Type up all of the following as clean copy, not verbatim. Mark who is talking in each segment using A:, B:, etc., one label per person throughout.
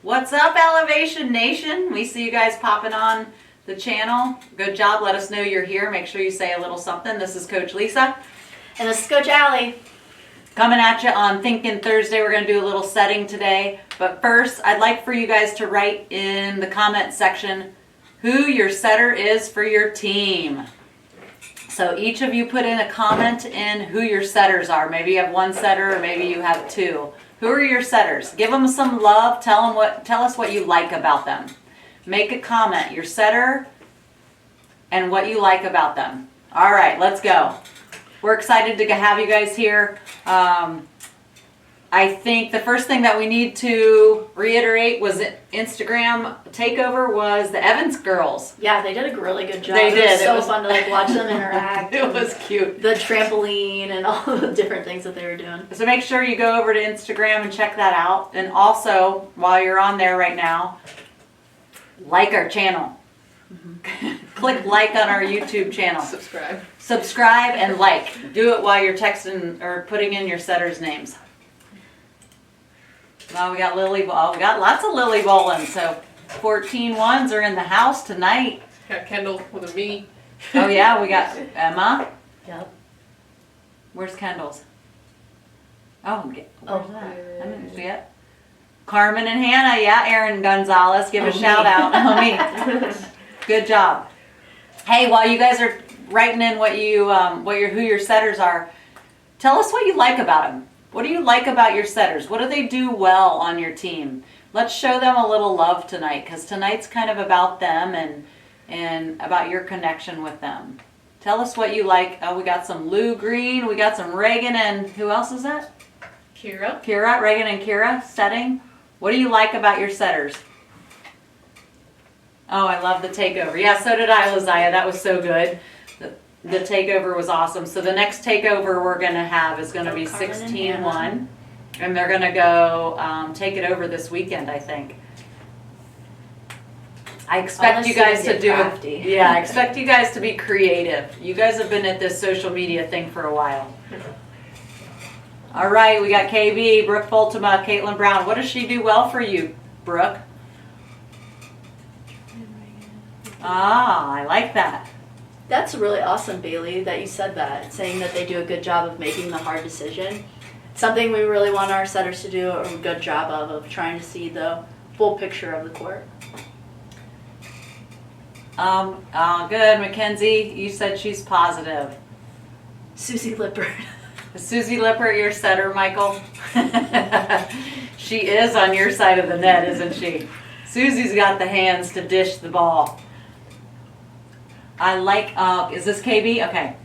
A: What's up, Elevation Nation? We see you guys popping on the channel. Good job. Let us know you're here. Make sure you say a little something. This is Coach Lisa.
B: And this is Coach Allie.
A: Coming at you on Thinkin Thursday. We're going to do a little setting today. But first, I'd like for you guys to write in the comment section who your setter is for your team. So each of you put in a comment in who your setters are. Maybe you have one setter or maybe you have two. Who are your setters? Give them some love. Tell us what you like about them. Make a comment, your setter and what you like about them. All right, let's go. We're excited to have you guys here. I think the first thing that we need to reiterate was Instagram takeover was the Evans girls.
B: Yeah, they did a really good job.
A: They did.
B: It was so fun to watch them interact.
A: It was cute.
B: The trampoline and all the different things that they were doing.
A: So make sure you go over to Instagram and check that out. And also, while you're on there right now, like our channel. Mm-hmm. Click like on our YouTube channel. Subscribe and like. Do it while you're texting or putting in your setters' names. Well, we got Lily Ball. We got lots of Lily bowling. So 14 ones are in the house tonight.
C: Got Kendall with a me.
A: Oh yeah, we got Emma.
B: Yep.
A: Where's Kendall's? Oh, where's that? I didn't see it. Carmen and Hannah. Yeah, Aaron Gonzalez. Give a shout out. Oh, me. Good job. Hey, while you guys are writing in who your setters are, tell us what you like about them. What do you like about your setters? What do they do well on your team? Let's show them a little love tonight, because tonight's kind of about them and about your connection with them. Tell us what you like. Oh, we got some Lou Green. We got some Reagan and who else is that?
C: Kira.
A: Reagan and Kira setting. What do you like about your setters? Oh, I love the takeover. Yeah, so did I, Lizia. That was so good. The takeover was awesome. So the next takeover we're going to have is going to be 16-1. And they're going to go take it over this weekend, I think. I expect you guys to do it. Yeah, I expect you guys to be creative. You guys have been at this social media thing for a while. All right, we got KB, Brooke Fultima, Caitlin Brown. What does she do well for you, Brooke? Ah, I like that.
B: That's really awesome, Bailey, that you said that, saying that they do a good job of making the hard decision. Something we really want our setters to do a good job of trying to see the full picture of the court.
A: Good. Mackenzie, you said she's positive.
B: Susie Lippert.
A: Susie Lippert, your setter, Michael. She is on your side of the net, isn't she? Susie's got the hands to dish the ball. I like, is this KB? Okay.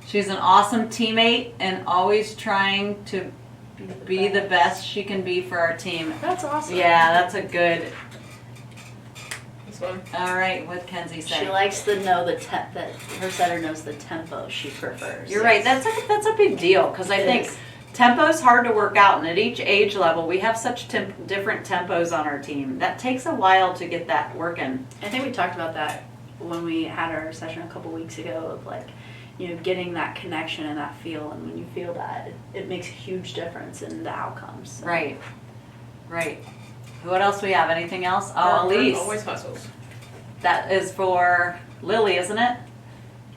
A: She's an awesome teammate and always trying to be the best she can be for our team.
B: That's awesome.
A: Yeah, that's a good.
C: This one.
A: All right, what Kenzie say?
B: She likes to know that her setter knows the tempo she prefers.
A: You're right. That's a big deal, because I think tempo's hard to work out, and at each age level we have such different tempos on our team. That takes a while to get that working.
B: I think we talked about that when we had our session a couple weeks ago of getting that connection and that feel, and when you feel that, it makes a huge difference in the outcomes. So.
A: Right. What else we have? Anything else? Oh, Elise.
C: Always hustles.
A: That is for Lily, isn't it?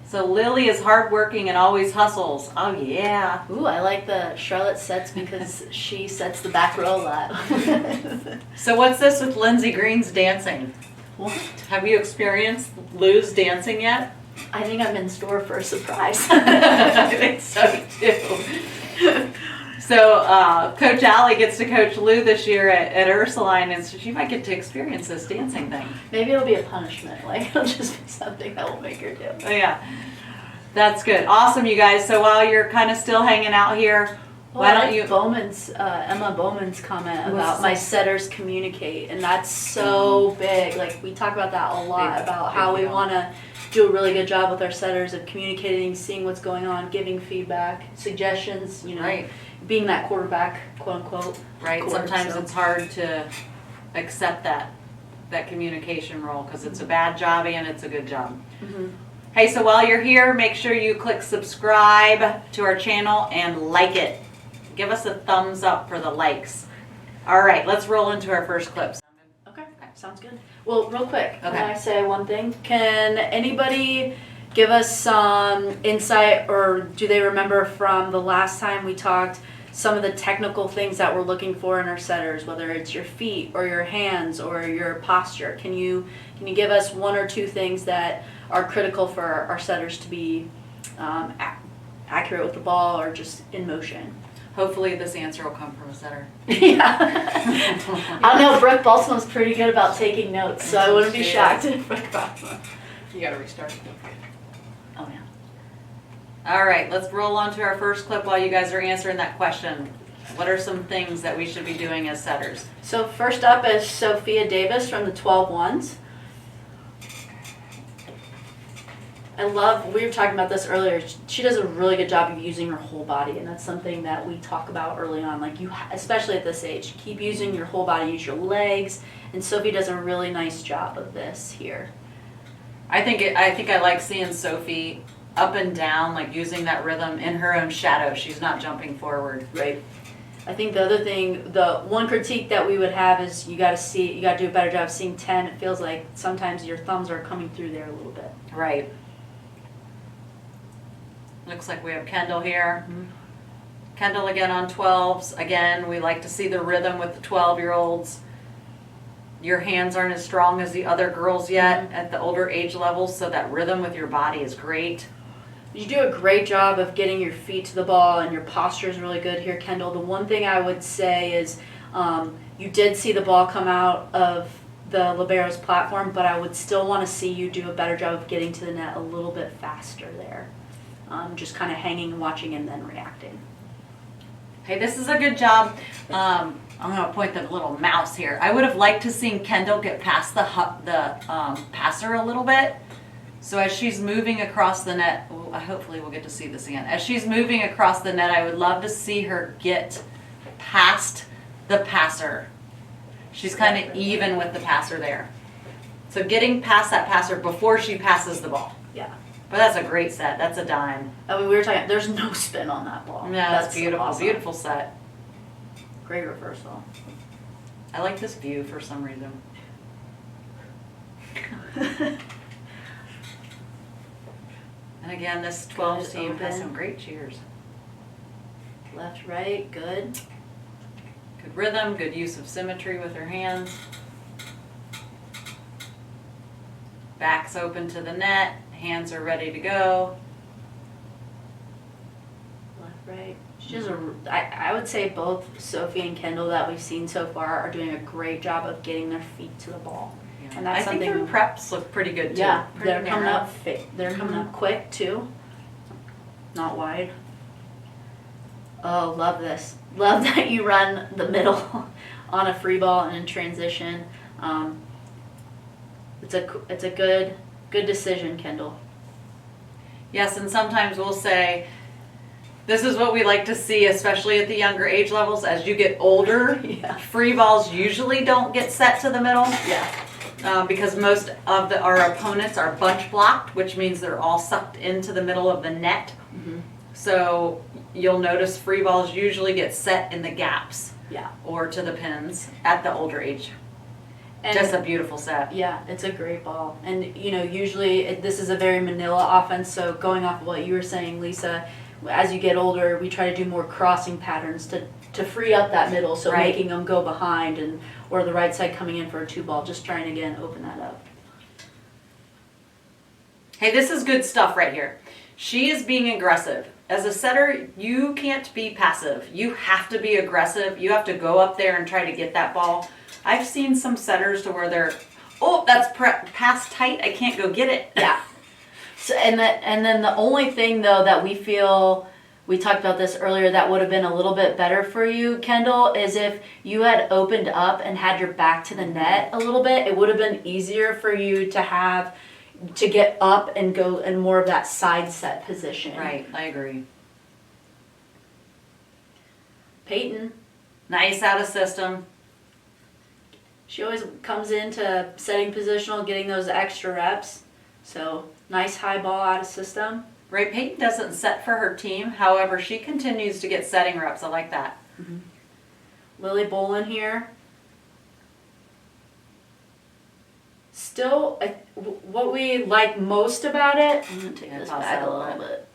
A: So Lily is hardworking and always hustles. Oh yeah.
B: Ooh, I like the Charlotte sets because she sets the back row a lot.
A: So what's this with Lindsay Green's dancing?
B: What?
A: Have you experienced Lou's dancing yet?
B: I think I'm in store for a surprise.
A: I think so too. So Coach Allie gets to coach Lou this year at Ursuline, and so she might get to experience this dancing thing.
B: Maybe it'll be a punishment. It'll just be something that will make her do.
A: Oh yeah, that's good. Awesome, you guys. So while you're kind of still hanging out here, why don't you?
B: Emma Bowman's comment about my setters communicate, and that's so big. We talk about that a lot, about how we want to do a really good job with our setters of communicating, seeing what's going on, giving feedback, suggestions,
A: Right.
B: Being that quarterback, quote unquote.
A: Right. Sometimes it's hard to accept that communication role, because it's a bad job and it's a good job.
B: Mm-hmm.
A: Hey, so while you're here, make sure you click subscribe to our channel and like it. Give us a thumbs up for the likes. All right, let's roll into our first clips.
B: Sounds good. Well, real quick,
A: Okay.
B: can I say one thing? Can anybody give us some insight, or do they remember from the last time we talked some of the technical things that we're looking for in our setters, whether it's your feet or your hands or your posture? Can you give us one or two things that are critical for our setters to be accurate with the ball or just in motion?
A: Hopefully this answer will come from a setter.
B: Yeah. I don't know, Brooke Balsama's pretty good about taking notes, so I wouldn't be shocked if Brooke Balsama.
C: You gotta restart.
B: Oh, yeah.
A: All right, let's roll on to our first clip while you guys are answering that question. What are some things that we should be doing as setters?
B: So first up is Sophia Davis from the 12-1s. We were talking about this earlier, she does a really good job of using her whole body, and that's something that we talk about early on, like especially at this age, keep using your whole body, use your legs, and Sophie does a really nice job of this here.
A: I think I like seeing Sophie up and down, like using that rhythm in her own shadow. She's not jumping forward.
B: Right. I think the other thing, the one critique that we would have is you got to do a better job of seeing 10. It feels like sometimes your thumbs are coming through there a little bit.
A: Right. Looks like we have Kendall here.
B: Mm-hmm.
A: Kendall again on 12s. Again, we like to see the rhythm with the 12-year-olds. Your hands aren't as strong as the other girls yet at the older age levels, so that rhythm with your body is great.
B: You do a great job of getting your feet to the ball, and your posture is really good here, Kendall. The one thing I would say is you did see the ball come out of the libero's platform, but I would still want to see you do a better job of getting to the net a little bit faster there. Just kind of hanging, watching, and then reacting.
A: Hey, this is a good job. I'm going to point the little mouse here. I would have liked to seen Kendall get past the passer a little bit. So as she's moving across the net, hopefully we'll get to see this again. As she's moving across the net, I would love to see her get past the passer. She's kind of even with the passer there. So getting past that passer before she passes the ball.
B: Yeah.
A: But that's a great set. That's a dime.
B: I mean, we were talking, there's no spin on that ball.
A: No, that's beautiful.
B: Awesome.
A: Beautiful set.
B: Great reversal.
A: I like this view for some reason. And again, this 12 team has some great cheers.
B: Left, right, good.
A: Good rhythm, good use of symmetry with her hands. Back's open to the net, hands are ready to go.
B: Left, right. She does I would say both Sophie and Kendall that we've seen so far are doing a great job of getting their feet to the ball.
A: Yeah.
B: And that's
A: I think
B: something
A: their preps look pretty good too.
B: Yeah,
A: Pretty
B: they're coming
A: narrow.
B: up they're coming up quick too. Not wide. Oh, love this. Love that you run the middle on a free ball and in transition. It's a good decision, Kendall.
A: Yes, and sometimes we'll say, this is what we like to see, especially at the younger age levels. As you get older,
B: Yeah.
A: free balls usually don't get set to the middle.
B: Yeah.
A: Because most of our opponents are bunch blocked, which means they're all sucked into the middle of the net.
B: Mm-hmm.
A: So you'll notice free balls usually get set in the gaps
B: Yeah.
A: or to the pins at the older age.
B: And
A: Just a beautiful set.
B: yeah, it's a great ball. And, usually this is a very Manila offense, so going off of what you were saying, Lisa, as you get older, we try to do more crossing patterns to free up that middle, so
A: Right.
B: making them go behind or the right side coming in for a 2-ball, just trying to, again, open that up.
A: Hey, this is good stuff right here. She is being aggressive. As a setter, you can't be passive. You have to be aggressive. You have to go up there and try to get that ball. I've seen some setters to where they're, oh, that's pass tight. I can't go get it.
B: Yeah. So and then the only thing though that we feel, we talked about this earlier, that would have been a little bit better for you, Kendall, is if you had opened up and had your back to the net a little bit. It would have been easier for you to get up and go in more of that side set position.
A: Right, I agree.
B: Peyton,
A: Nice out of system.
B: she always comes into setting positional, getting those extra reps. So nice high ball out of system.
A: Right, Peyton doesn't set for her team. However, she continues to get setting reps. I like that.
B: Lily Bolin here. still, what we like most about it, I'm gonna take
A: Yeah,
B: this
A: toss
B: back
A: that
B: a
A: a
B: little
A: little
B: bit.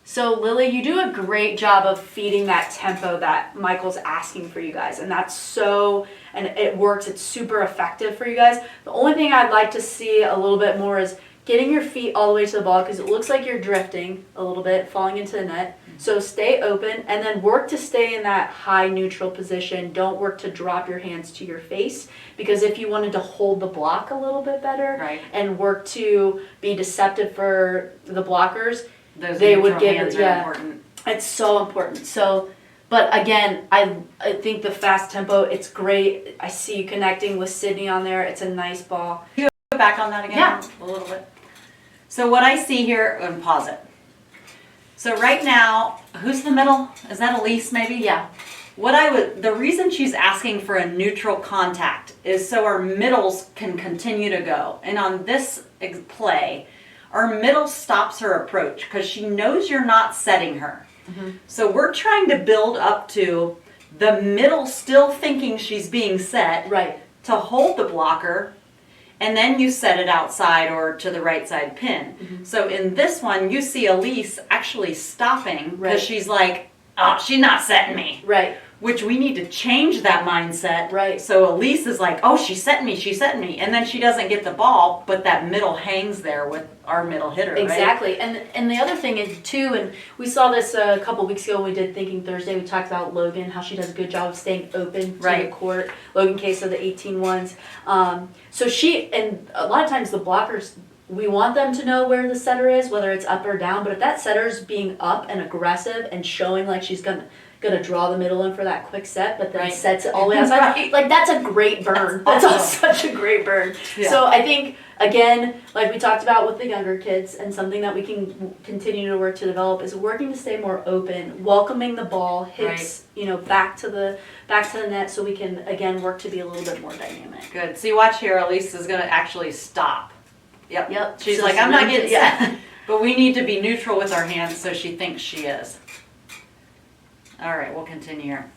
B: So Lily, you do a great job of feeding that tempo that Michael's asking for you guys, and and it works. It's super effective for you guys. The only thing I'd like to see a little bit more is getting your feet all the way to the ball, because it looks like you're drifting a little bit, falling into the net. So stay open and then work to stay in that high neutral position. Don't work to drop your hands to your face, because if you wanted to hold the block a little bit better
A: Right.
B: and work to be deceptive for the blockers,
A: Those
B: they would
A: neutral
B: give
A: hands
B: it,
A: are
B: yeah.
A: important.
B: It's so important. So, but again, I think the fast tempo, it's great. I see you connecting with Sydney on there. It's a nice ball.
A: Go back on that again.
B: Yeah.
A: A little bit. So what I see here, and pause it. So right now, who's the middle? Is that Elise maybe?
B: Yeah.
A: The reason she's asking for a neutral contact is so our middles can continue to go. And on this play, our middle stops her approach because she knows you're not setting her.
B: Mm-hmm.
A: So we're trying to build up to the middle still thinking she's being set
B: Right.
A: to hold the blocker, and then you set it outside or to the right side pin.
B: Mm-hmm.
A: So in this one, you see Elise actually stopping because
B: Right.
A: she's like, oh, she's not setting me.
B: Right.
A: Which we need to change that mindset.
B: Right.
A: So Elise is like, oh, she's setting me, she's setting me. And then she doesn't get the ball, but that middle hangs there with our middle hitter, right?
B: Exactly. And the other thing is too, and we saw this a couple weeks ago when we did Thinking Thursday, we talked about Logan, how she does a good job of staying open to
A: Right.
B: the court. Logan Case of the 18 ones. So and a lot of times the blockers, we want them to know where the setter is, whether it's up or down, but if that setter's being up and aggressive and showing like she's gonna draw the middle in for that quick set, but then
A: Right.
B: sets it all the way outside.
A: Right.
B: Like, that's a great burn. That's such a great burn.
A: Yeah.
B: So I think, again, like we talked about with the younger kids, and something that we can continue to work to develop is working to stay more open, welcoming the ball, hits, back to the net, so we can again work to be a little bit more dynamic.
A: Good. See, watch here. Elise is going to actually stop. Yep. She's
B: So
A: like, I'm not
B: surrender-
A: getting
B: yeah.
A: set. But we need to be neutral with our hands so she thinks she is. All right, we'll continue here.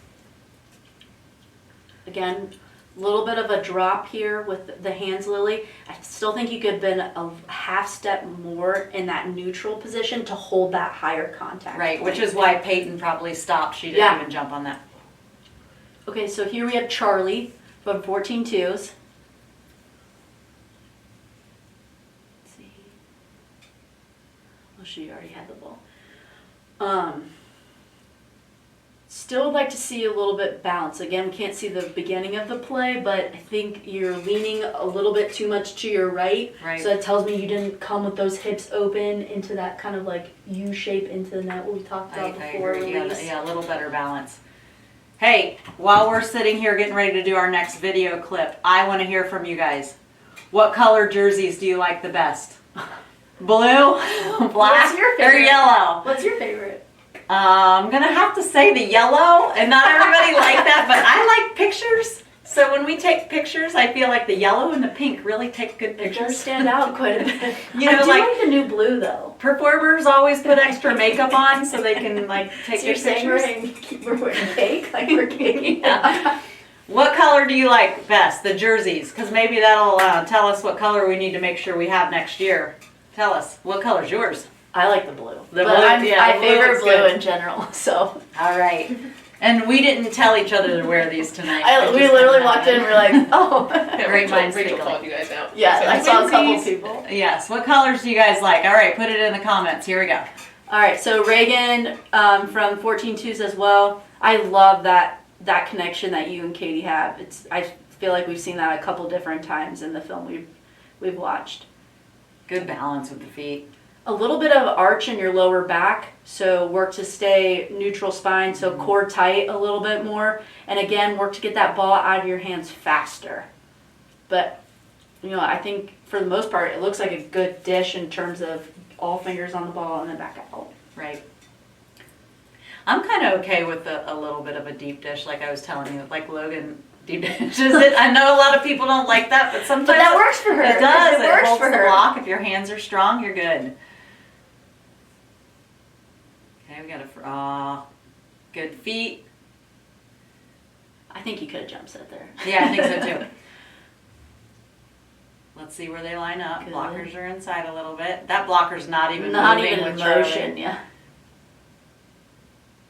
B: Again, a little bit of a drop here with the hands, Lily. I still think you could have been a half step more in that neutral position to hold that higher contact.
A: Right, which is why Peyton probably stopped. She didn't
B: Yeah.
A: even jump on that.
B: Okay, so here we have Charlie from 14 twos. Let's see. Oh, she already had the ball. Still would like to see a little bit balance. Again, we can't see the beginning of the play, but I think you're leaning a little bit too much to your right.
A: Right.
B: So that tells me you didn't come with those hips open into that kind of like U shape into the net what we talked about before.
A: agree.
B: Release.
A: Yeah, a little better balance. Hey, while we're sitting here getting ready to do our next video clip, I want to hear from you guys. What color jerseys do you like the best? Blue, black,
B: What's your
A: or
B: favorite?
A: yellow?
B: What's your favorite?
A: I'm gonna have to say the yellow, and not everybody like that, but I like pictures. So when we take pictures, I feel like the yellow and the pink really take good
B: It does
A: pictures.
B: stand out quite a bit.
A: You know,
B: I do
A: like-
B: like the new blue though.
A: Performers always put extra makeup on so they can like take
B: So you're
A: good
B: saying
A: pictures.
B: we're wearing cake? Like we're cake?
A: Yeah. What color do you like best? The jerseys, because maybe that'll tell us what color we need to make sure we have next year. Tell us, what color's yours?
B: I like the blue.
A: The
B: but
A: blue, yeah,
B: I
A: the blue
B: favor
A: looks
B: blue
A: good.
B: in general. So
A: All right. And we didn't tell each other to wear these tonight.
B: we
A: just
B: literally
A: kinda
B: walked in and we're like, oh.
C: Yeah,
A: Great minds
C: Rachel
A: think
C: called
A: alike.
C: you guys out.
B: Yeah,
C: So,
B: I saw a couple
C: "Twinsies."
B: people.
A: Yes. What colors do you guys like? All right, put it in the comments. Here we go.
B: All right, so Reagan from 14 twos as well. I love that connection that you and Katie have. I feel like we've seen that a couple different times in the film we've watched.
A: Good balance with the feet.
B: A little bit of arch in your lower back, so work to stay neutral spine, so core tight a little bit more. And again, work to get that ball out of your hands faster. But, I think for the most part, it looks like a good dish in terms of all fingers on the ball and then back out.
A: Right. I'm kind of okay with a little bit of a deep dish, like I was telling you, like Logan deep dishes it. I know a lot of people don't like that, but sometimes
B: But that works for her.
A: It does.
B: It works
A: holds
B: for
A: the
B: her.
A: block. If your hands are strong, you're good. Okay, we got a good feet.
B: I think you could have jump set there.
A: Yeah, I think so too. Let's see where they line up.
B: Good.
A: Blockers are inside a little bit. That blocker's not even
B: Not
A: moving
B: even in
A: with Charlie.
B: motion, yeah.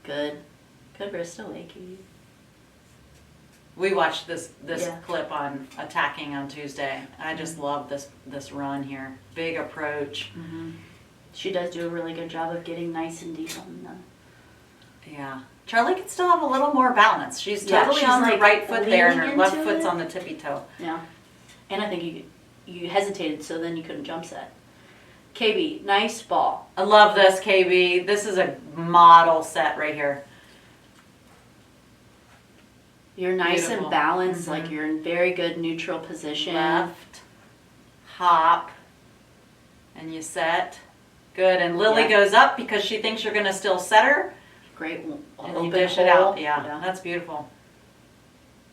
B: Good. Good wrist away, Katie.
A: We watched this
B: Yeah.
A: clip on attacking on Tuesday. I just love this run here. Big approach.
B: She does do a really good job of getting nice and deep on them.
A: Yeah. Charlie can still have a little more balance. She's
B: Yeah,
A: totally
B: she's,
A: on the
B: like,
A: right foot there, and her
B: leaning
A: left
B: into
A: foot's
B: it.
A: on the tippy toe.
B: Yeah. And I think you hesitated, so then you couldn't jump set. KB, nice ball.
A: I love this, KB. This is a model set right here.
B: You're nice
A: Beautiful.
B: and balanced,
A: Mhm.
B: like you're in very good neutral position.
A: Left, hop, and you set. Good, and Lily
B: Yeah.
A: goes up because she thinks you're gonna still set her,
B: Great
A: and
B: open
A: you dish
B: hole.
A: it out. Yeah, that's beautiful.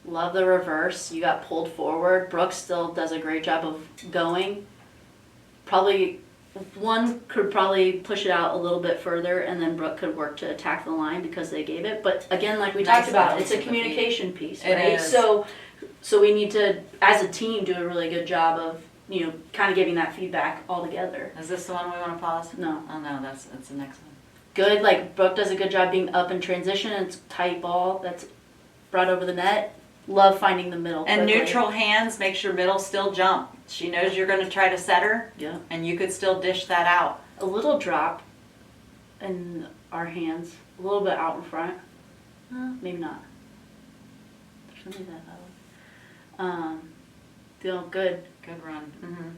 B: Love the reverse. You got pulled forward. Brooke still does a great job of going. Probably one could probably push it out a little bit further, and then Brooke could work to attack the line because they gave it. But again, like we
A: Nice
B: talked about,
A: balance
B: it's a
A: with the feet.
B: communication piece,
A: It
B: right?
A: is.
B: So we need to, as a team, do a really good job of kind of giving that feedback all together.
A: Is this the one we want to pause?
B: No.
A: Oh no, that's the next one.
B: Good, like Brooke does a good job being up in transition. It's a tight ball that's brought over the net. Love finding the middle.
A: And
B: quickly.
A: neutral hands makes your middle still jump. She knows you're going to try to set her,
B: Yeah.
A: and you could still dish that out.
B: A little drop in our hands, a little bit out in front. Maybe not. There's something that feel good.
A: Good run. Mm-hmm.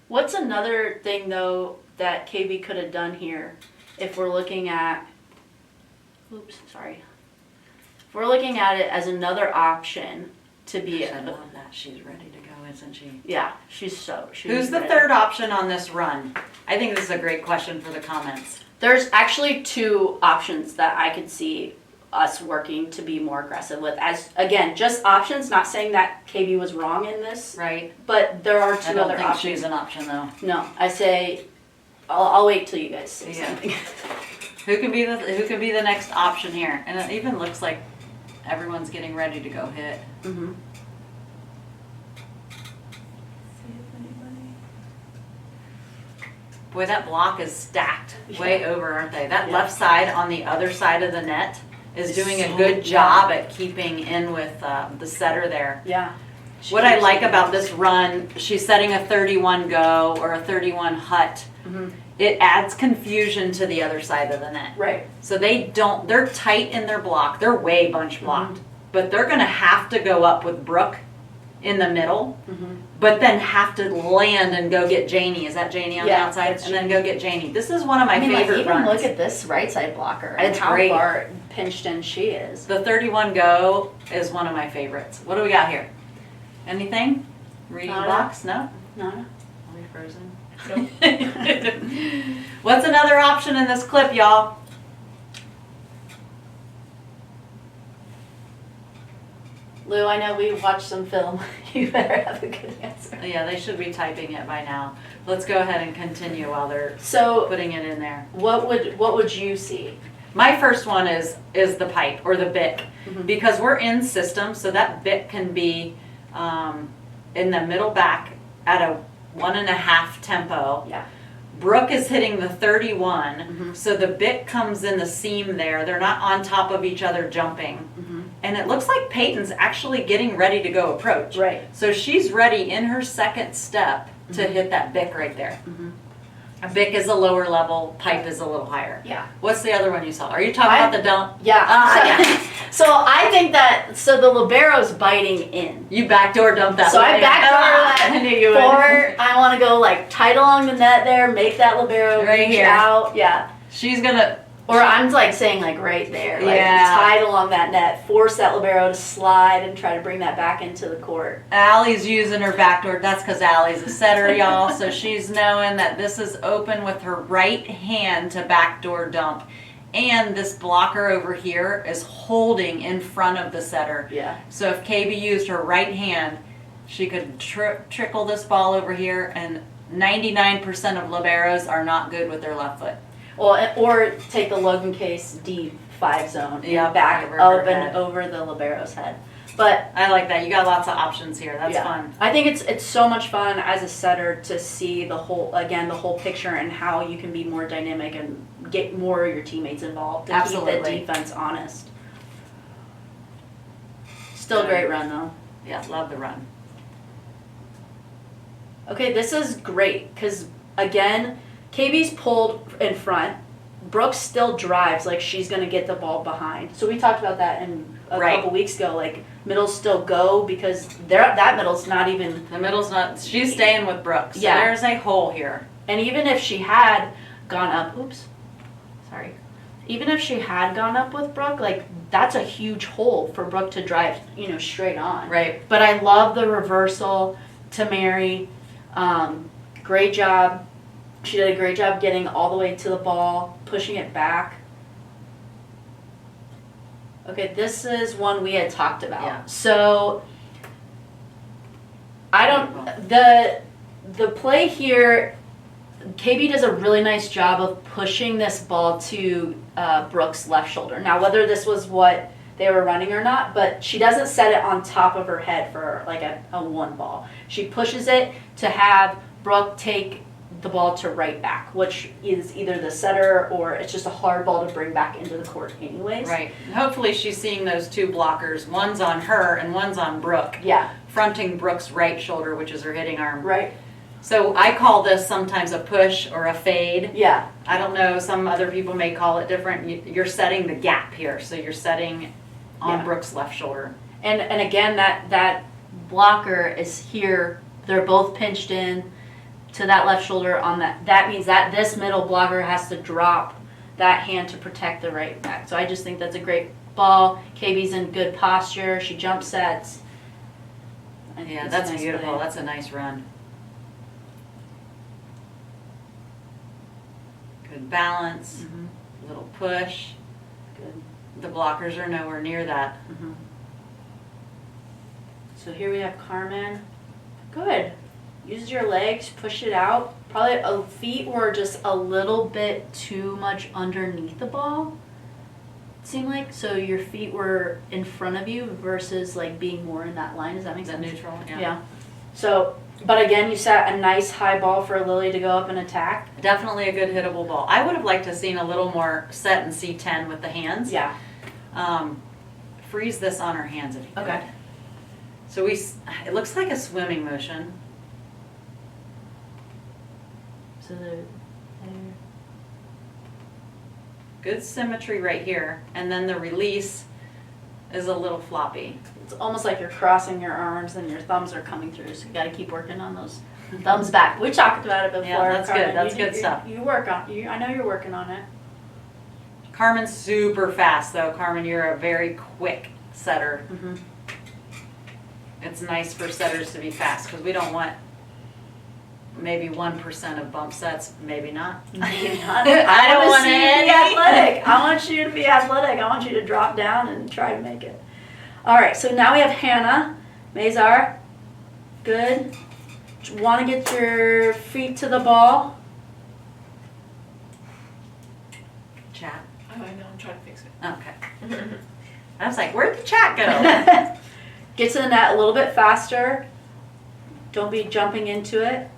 B: What's another thing though that KB could have done here if we're looking at, if we're looking at it as another option to be,
A: I love that. She's ready to go, isn't she?
B: yeah, she's
A: Who's the
B: ready.
A: third option on this run? I think this is a great question for the comments.
B: There's actually two options that I could see us working to be more aggressive with. As again, just options, not saying that KB was wrong in this,
A: Right?
B: but there are
A: I
B: two
A: don't
B: other
A: think
B: options.
A: she's an option though.
B: No, I say I'll wait till you guys say
A: Yeah.
B: something.
A: Who could be the next option here? And it even looks like everyone's getting ready to go hit.
B: Mm-hmm.
A: Boy, that block is stacked way over, aren't they? That
B: Yeah.
A: left side on the other side of the net is doing a
B: So
A: good
B: good.
A: job at keeping in with the setter there.
B: Yeah.
A: What I like about this run, she's setting a 31 go or a 31 hut.
B: Mm-hmm.
A: It adds confusion to the other side of the net.
B: Right.
A: So they're tight in their block. They're way bunch blocked. But they're gonna have to go up with Brooke in the middle, but then have to land and go get Janie. Is that Janie on the
B: Yeah,
A: outside?
B: that's
A: And then go get Janie. This is one of my
D: I mean, like,
A: favorite
D: even
A: runs.
D: look at this right side blocker and
A: It's
D: how
A: great.
D: far pinched in she is.
A: The 31 go is one of my favorites. What do we got here? Anything? Reading
B: Nada.
A: box? No?
B: No.
A: Are we frozen?
C: Nope.
A: What's another option in this clip, y'all?
B: Lou, I know we watched some film. You better have a good answer.
A: Yeah, they should be typing it by now. Let's go ahead and continue while they're
B: So,
A: putting it in there.
B: what would you see?
A: My first one is the pipe or the bick, because we're in system, so that bick can be in the middle back at a 1.5 tempo.
B: Yeah.
A: Brooke is hitting the 31, so the bick comes in the seam there. They're not on top of each other jumping. And it looks like Peyton's actually getting ready to go approach.
B: Right.
A: So she's ready in her second step to hit that bick right there. A bick is a lower level, pipe is a little higher.
B: Yeah.
A: What's the other one you saw? Are you talking about the dump?
B: Yeah.
A: Ah,
B: so,
A: yeah.
B: so I think that the libero's biting in.
A: You backdoor dump that.
B: So I
A: leg.
B: backdoor
A: Ah,
B: that
A: I knew you would.
B: Or I want to go like tight along the net there, make that libero
A: Right
B: reach
A: here.
B: out. Yeah.
A: She's gonna.
B: Or I'm like saying like right there, like
A: Yeah.
B: tight along that net, force that libero to slide and try to bring that back into the court.
A: Allie's using her backdoor. That's because Allie's a setter, y'all. So she's knowing that this is open with her right hand to backdoor dump. And this blocker over here is holding in front of the setter.
B: Yeah.
A: So if KB used her right hand, she could trickle this ball over here, and 99% of liberos are not good with their left foot.
B: Well, or take the Logan case deep 5 zone
A: Yeah,
B: and back
A: over
B: up
A: her
B: and
A: head.
B: over the libero's head. But
A: I like that. You got lots of options here. That's fun.
B: I think it's so much fun as a setter to see the whole picture and how you can be more dynamic and get more of your teammates involved to keep the
A: Absolutely.
B: defense honest. Still a
A: Good.
B: great run though.
A: Yeah, love the run.
B: Okay, this is great because again, KB's pulled in front. Brooke still drives like she's gonna get the ball behind. So we talked about that in a
A: Right.
B: couple weeks ago. Like middles still go because that middle's not even.
A: The middle's not, she's staying with Brooke. So
B: Yeah.
A: there's a hole here.
B: And even if she had gone up, sorry. Even if she had gone up with Brooke, like that's a huge hole for Brooke to drive, straight on.
A: Right.
B: But I love the reversal to Mary. Great job. She did a great job getting all the way to the ball, pushing it back. Okay, this is one we had talked about.
A: Yeah.
B: So the play here, KB does a really nice job of pushing this ball to Brooke's left shoulder. Now, whether this was what they were running or not, but she doesn't set it on top of her head for like a one ball. She pushes it to have Brooke take the ball to right back, which is either the setter or it's just a hard ball to bring back into the court anyways.
A: Right. Hopefully she's seeing those two blockers. One's on her and one's on Brooke.
B: Yeah.
A: Fronting Brooke's right shoulder, which is her hitting arm.
B: Right.
A: So I call this sometimes a push or a fade.
B: Yeah.
A: I don't know, some other people may call it different. You're setting the gap here. So you're setting on
B: Yeah.
A: Brooke's left shoulder.
B: And again, that blocker is here. They're both pinched in to that left shoulder on that. That means that this middle blocker has to drop that hand to protect the right back. So I just think that's a great ball. KB's in good posture. She jump sets. I think
A: Yeah,
B: it's a
A: that's
B: nice
A: beautiful.
B: play.
A: That's a nice run. Good balance.
B: Mhm.
A: Little push.
B: Good.
A: The blockers are nowhere near that.
B: Mhm. So here we have Carmen. Good. Use your legs, push it out. Probably feet were just a little bit too much underneath the ball. It seemed like so your feet were in front of you versus like being more in that line. Does that make
A: Is that
B: sense?
A: neutral?
B: Yeah. So, but again, you set a nice high ball for Lily to go up and attack.
A: Definitely a good hittable ball. I would have liked to have seen a little more set in C10 with the hands.
B: Yeah.
A: Freeze this on her hands if you could.
B: Okay.
A: So it looks like a swimming motion.
B: So there.
A: Good symmetry right here. And then the release is a little floppy.
B: It's almost like you're crossing your arms and your thumbs are coming through. So you got to keep working on those thumbs back. We talked about it before.
A: Yeah, that's
B: Carmen.
A: good. That's
B: You-
A: good stuff.
B: You work on. I know you're working on it.
A: Carmen's super fast though. Carmen, you're a very quick setter.
B: Mm-hmm.
A: It's nice for setters to be fast because we don't want maybe 1% of bump sets, maybe not.
B: Maybe not.
A: I don't
B: wanna
A: want
B: see you to be
A: any.
B: athletic. I want you to be athletic. I want you to drop down and try to make it. All right. So now we have Hannah Mazar. Good. Want to get your feet to the ball.
A: Chat.
C: Oh, I know, I'm trying to fix it.
A: Okay. I was like, where'd the chat go?
B: Get to the net a little bit faster. Don't be jumping into it.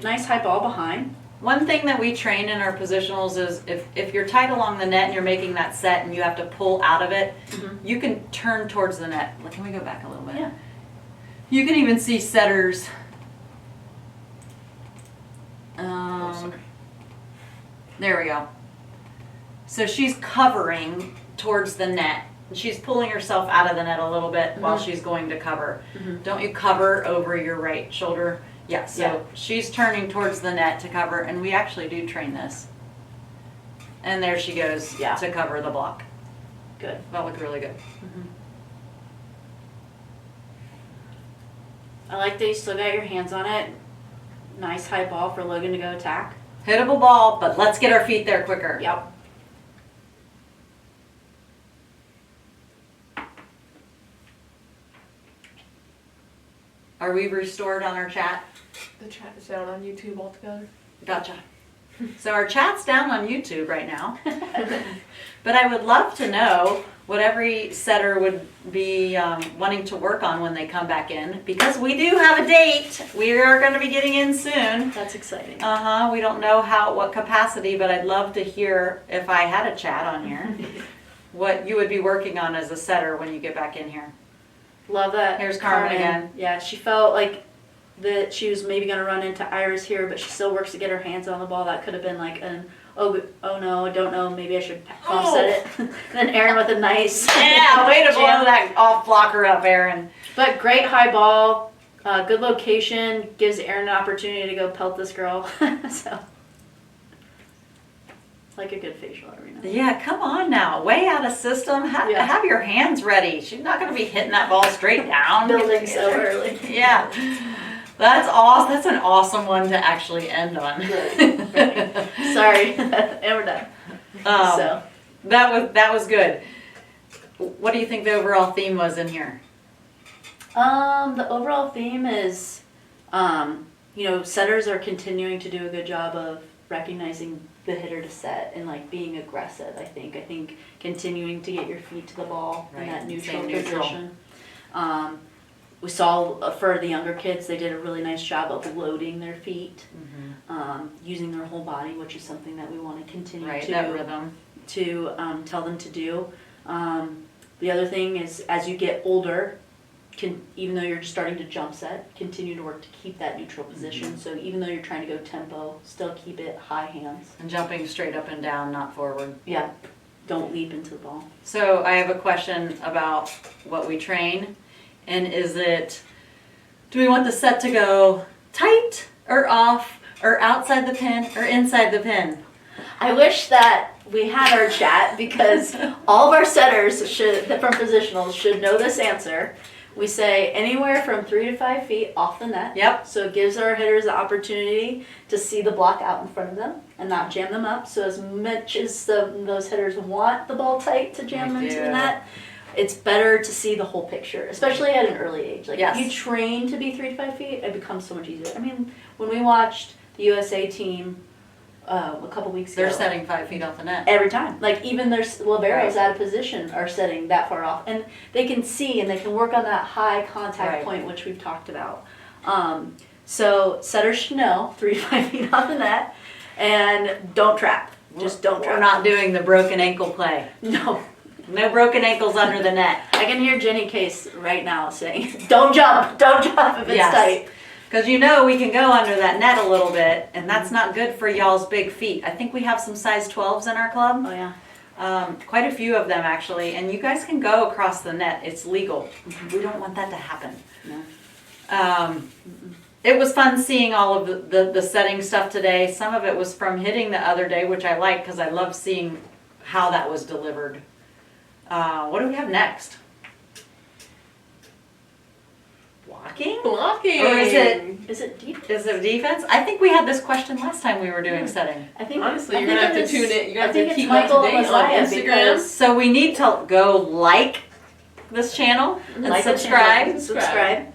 B: Nice high ball behind.
A: One thing that we train in our positionals is if you're tight along the net and you're making that set and you have to pull out of it, you can turn towards the net. Can we go back a little bit?
B: Yeah.
A: You can even see setters.
C: Sorry.
A: There we go. So she's covering towards the net. She's pulling herself out of the net a little bit while she's going to cover.
B: Mhm.
A: Don't you cover over your right shoulder? Yeah, so
B: Yeah.
A: she's turning towards the net to cover, and we actually do train this. And there she goes
B: Yeah.
A: to cover the block.
B: Good.
A: That looked really good.
B: I like that you still got your hands on it. Nice high ball for Logan to go attack.
A: Hittable ball, but let's get our feet there quicker.
B: Yep.
A: Are we restored on our chat?
C: The chat is down on YouTube altogether.
A: Gotcha. So our chat's down on YouTube right now. But I would love to know what every setter would be wanting to work on when they come back in, because we do have a date. We are going to be getting in soon.
B: That's exciting.
A: We don't know what capacity, but I'd love to hear, if I had a chat on here, what you would be working on as a setter when you get back in here.
B: Love that.
A: Here's Carmen again.
B: Yeah, she felt like that she was maybe going to run into Iris here, but she still works to get her hands on the ball. That could have been like an, oh no, I don't know, maybe I should offset it. And then Aaron with a nice
A: Yeah, way to blow
B: jam.
A: that off blocker up, Aaron.
B: But great high ball, good location, gives Aaron an opportunity to go pelt this girl. So, like a good facial every now and then.
A: Yeah, come on now. Way out of system.
B: Yeah.
A: Have your hands ready. She's not going to be hitting that ball straight down.
B: Building so early.
A: Yeah. That's awesome. That's an awesome one to actually end on.
B: Sorry, and we're done. So
A: That was good. What do you think the overall theme was in here?
B: the overall theme is, setters are continuing to do a good job of recognizing the hitter to set and like being aggressive. I think continuing to get your feet to the ball in
A: Right,
B: that neutral
A: stay neutral.
B: position. We saw for the younger kids, they did a really nice job of loading their feet, using their whole body, which is something that we want to continue
A: Right,
B: to
A: that rhythm.
B: tell them to do. The other thing is, as you get older, even though you're just starting to jump set, continue to work to keep that neutral position. So even though you're trying to go tempo, still keep it high hands.
A: And jumping straight up and down, not forward.
B: Yeah, don't leap into the ball.
A: So I have a question about what we train. And do we want the set to go tight or off or outside the pin or inside the pin?
B: I wish that we had our chat, because all of our setters from positionals should know this answer. We say anywhere from 3 to 5 feet off the net.
A: Yep.
B: So it gives our hitters the opportunity to see the block out in front of them and not jam them up. So as much as those hitters want the ball tight to jam them into the net, it's better to see the whole picture, especially at an early age. Like if you train to be 3 to 5 feet, it becomes so much easier. I mean, when we watched the USA team a couple weeks ago,
A: They're setting 5 feet off the net.
B: every time. Like even their liberos out of position are setting that far off, and they can see and they can work on that high contact point, which we've talked about. So setters should know 3 to 5 feet off the net, and don't trap. Just don't trap.
A: We're not doing the broken ankle play.
B: No.
A: No broken ankles under the net.
B: I can hear Jenny Case right now saying, "Don't jump if it's tight."
A: Because we can go under that net a little bit, and that's not good for y'all's big feet. I think we have some size 12s in our club.
B: Oh yeah.
A: Quite a few of them actually, and you guys can go across the net. It's legal. We don't want that to happen.
B: No.
A: It was fun seeing all of the setting stuff today. Some of it was from hitting the other day, which I like because I love seeing how that was delivered. What do we have next? Blocking?
C: Blocking.
A: Or is
B: it deep?
A: Is it defense? I think we had this question last time we were doing setting.
B: I think
C: Honestly,
B: I
C: you're
B: think
C: gonna have to
B: is-
C: tune in. You're
B: I
C: gonna
B: think
C: have to
B: it's
C: keep up
B: Michael
C: to date
B: and
C: on
B: Messiah,
C: Instagram.
B: because
A: So we need to go like this channel and
B: like the
A: subscribe.
B: channel, subscribe,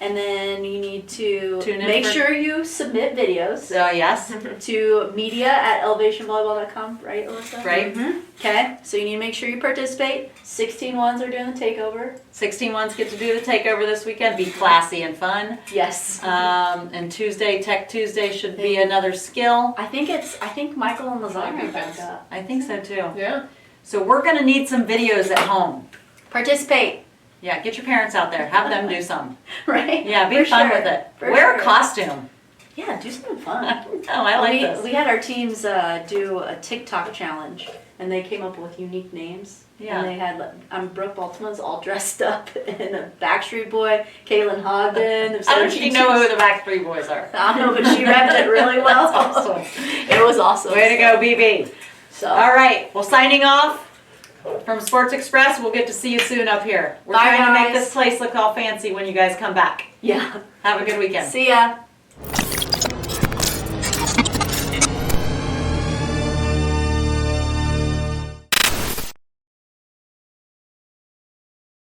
B: and then you need to
A: Tune in
B: make
A: for-
B: sure you submit videos
A: So yes,
B: to media@elevationvolleyball.com, right, Alyssa?
A: right?
B: Okay, so you need to make sure you participate. 16 ones are doing the takeover.
A: 16 ones get to do the takeover this weekend. Be classy and fun.
B: Yes.
A: And Tuesday, Tech Tuesday should be another skill.
B: I think Michael and Lazar are
C: Defense.
B: back up.
A: I think so too.
C: Yeah.
A: So we're gonna need some videos at home.
B: Participate,
A: Yeah, get your parents out there. Have them do some.
B: right?
A: Yeah, be
B: For
A: fun
B: sure.
A: with it.
B: For
A: Wear a
B: sure.
A: costume.
B: Yeah, do something fun.
A: Oh, I like
B: we,
A: this.
B: we had our teams do a TikTok challenge, and they came up with unique names.
A: Yeah.
B: And they had Brooke Baltima's all dressed up in a Backstreet Boy, Caitlin Hogden.
A: How did you know who the Backstreet Boys are?
B: I don't know, but she repped it really well.
A: That's awesome.
B: It was awesome.
A: Way to go, BB.
B: So,
A: All right, well, signing off from Sports Express. We'll get to see you soon up here. We're
B: Bye,
A: trying to make
B: guys.
A: this place look all fancy when you guys come back.
B: yeah.
A: Have a good weekend.
B: See ya.